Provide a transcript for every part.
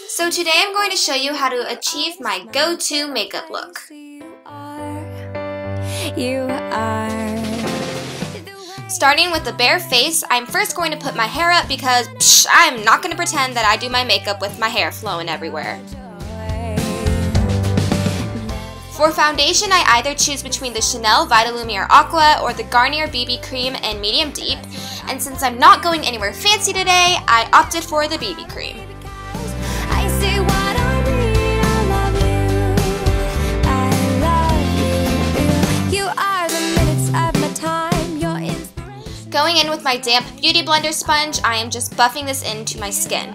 So today I'm going to show you how to achieve my go-to makeup look. Starting with the bare face, I'm first going to put my hair up because I'm not going to pretend that I do my makeup with my hair flowing everywhere. For foundation, I either choose between the Chanel Vitalumiere Aqua or the Garnier BB Cream in Medium Deep, and since I'm not going anywhere fancy today, I opted for the BB Cream. Going in with my damp Beauty Blender sponge, I am just buffing this into my skin.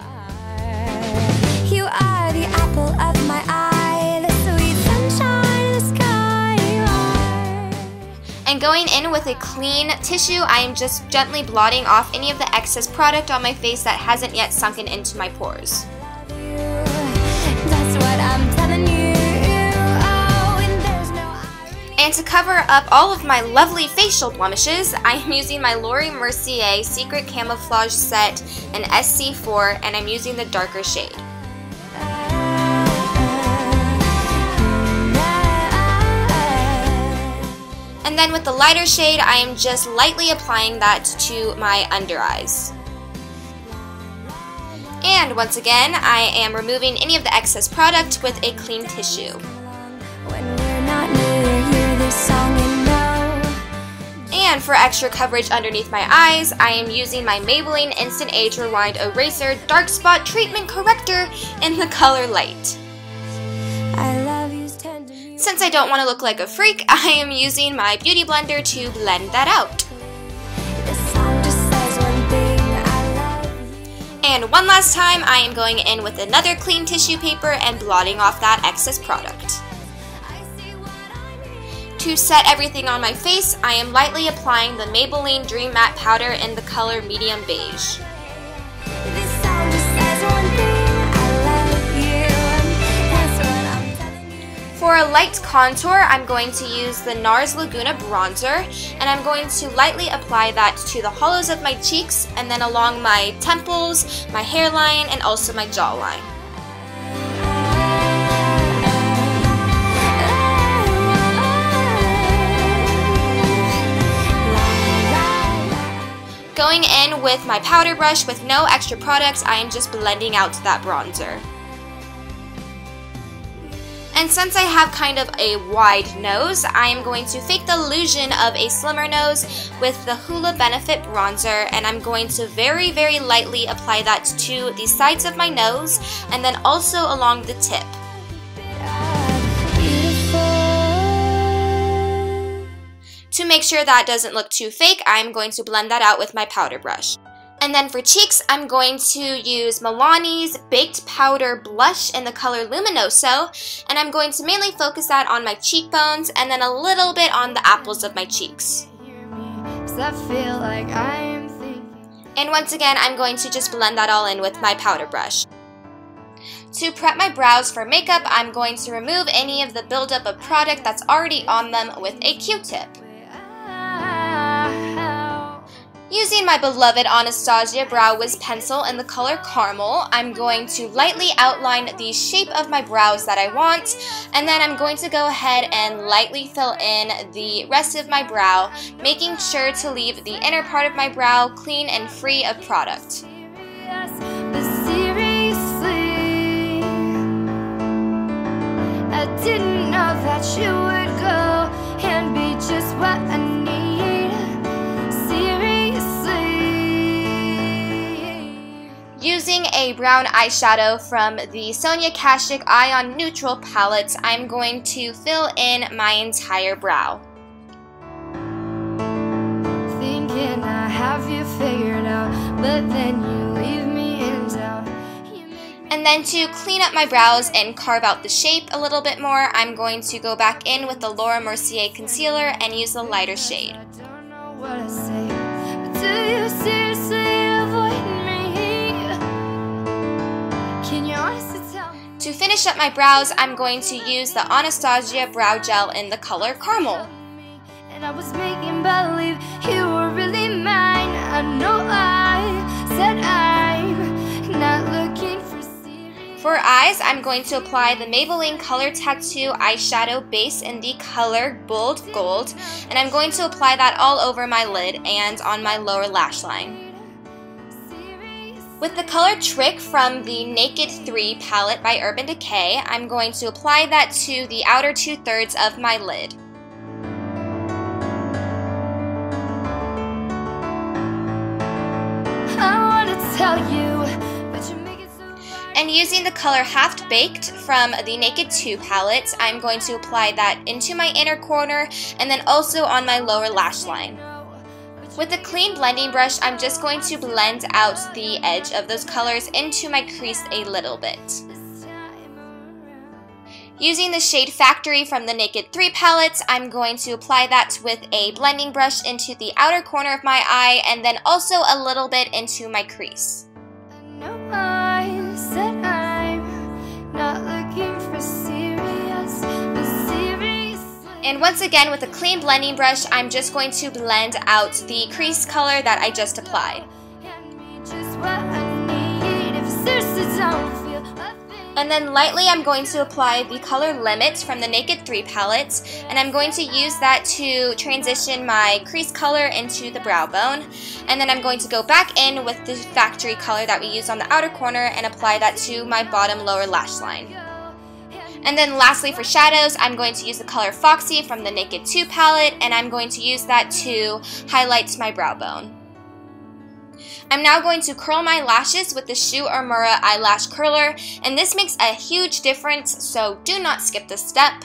You are the apple of my eye, the sweet sunshine in the sky. And going in with a clean tissue, I am just gently blotting off any of the excess product on my face that hasn't yet sunken into my pores. That's what I'm telling you. And to cover up all of my lovely facial blemishes, I am using my Laura Mercier Secret Camouflage Set in SC4, and I'm using the darker shade. And then with the lighter shade, I am just lightly applying that to my under eyes. And once again, I am removing any of the excess product with a clean tissue. And for extra coverage underneath my eyes, I am using my Maybelline Instant Age Rewind Eraser Dark Spot Treatment Corrector in the color Light. Since I don't want to look like a freak, I am using my Beauty Blender to blend that out. And one last time, I am going in with another clean tissue paper and blotting off that excess product. To set everything on my face, I am lightly applying the Maybelline Dream Matte Powder in the color Medium Beige. For a light contour, I'm going to use the NARS Laguna Bronzer, and I'm going to lightly apply that to the hollows of my cheeks and then along my temples, my hairline, and also my jawline. Going in with my powder brush with no extra products, I am just blending out that bronzer. And since I have kind of a wide nose, I am going to fake the illusion of a slimmer nose with the Hoola Benefit Bronzer, and I'm going to very, very lightly apply that to the sides of my nose and then also along the tip. To make sure that doesn't look too fake, I'm going to blend that out with my powder brush. And then for cheeks, I'm going to use Milani's Baked Powder Blush in the color Luminoso, and I'm going to mainly focus that on my cheekbones and then a little bit on the apples of my cheeks. And once again, I'm going to just blend that all in with my powder brush. To prep my brows for makeup, I'm going to remove any of the buildup of product that's already on them with a Q-tip. Using my beloved Anastasia Brow Wiz pencil in the color Caramel, I'm going to lightly outline the shape of my brows that I want, and then I'm going to go ahead and lightly fill in the rest of my brow, making sure to leave the inner part of my brow clean and free of product. I didn't know that you would go and be just what I need. Using a brown eyeshadow from the Sonia Kashuk Eye on Neutral palette, I'm going to fill in my entire brow. Thinking I have you figured out, but then you leave me in doubt. And then to clean up my brows and carve out the shape a little bit more, I'm going to go back in with the Laura Mercier concealer and use the lighter shade. I don't know what I say, but do you seriously avoid me? To finish up my brows, I'm going to use the Anastasia Brow Gel in the color Caramel. And I was making believe you were really mine. I know I said I'm not looking for For eyes, I'm going to apply the Maybelline Color Tattoo eyeshadow base in the color Bold Gold, and I'm going to apply that all over my lid and on my lower lash line. With the color Trick from the Naked 3 palette by Urban Decay, I'm going to apply that to the outer 2/3 of my lid. And using the color Half Baked from the Naked 2 palette, I'm going to apply that into my inner corner and then also on my lower lash line. With a clean blending brush, I'm just going to blend out the edge of those colors into my crease a little bit. Using the shade Factory from the Naked 3 palette, I'm going to apply that with a blending brush into the outer corner of my eye and then also a little bit into my crease. And once again, with a clean blending brush, I'm just going to blend out the crease color that I just applied. And then lightly, I'm going to apply the color Limit from the Naked 3 palette, and I'm going to use that to transition my crease color into the brow bone. And then I'm going to go back in with the Factory color that we used on the outer corner and apply that to my bottom lower lash line. And then lastly for shadows, I'm going to use the color Foxy from the Naked 2 palette, and I'm going to use that to highlight my brow bone. I'm now going to curl my lashes with the Shu Uemura eyelash curler, and this makes a huge difference, so do not skip this step.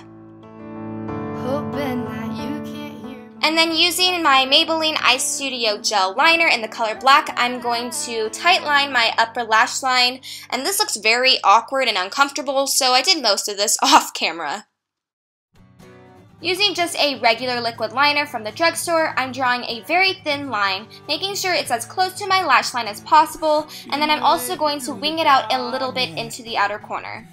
And then using my Maybelline Eye Studio Gel Liner in the color Black, I'm going to tight line my upper lash line, and this looks very awkward and uncomfortable, so I did most of this off camera. Using just a regular liquid liner from the drugstore, I'm drawing a very thin line, making sure it's as close to my lash line as possible, and then I'm also going to wing it out a little bit into the outer corner.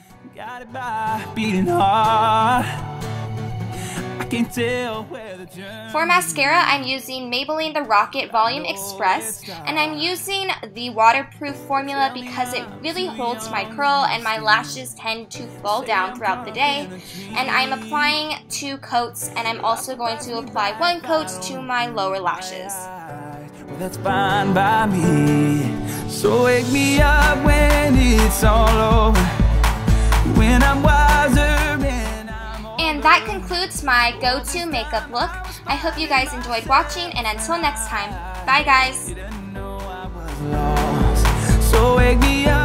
For mascara, I'm using Maybelline The Rocket Volume Express, and I'm using the waterproof formula because it really holds my curl and my lashes tend to fall down throughout the day. And I'm applying 2 coats, and I'm also going to apply 1 coat to my lower lashes. Well, that's fine by me. So wake me up when it's all over, when I'm wiser. And that concludes my go-to makeup look. I hope you guys enjoyed watching, and until next time, bye guys! So wake me up.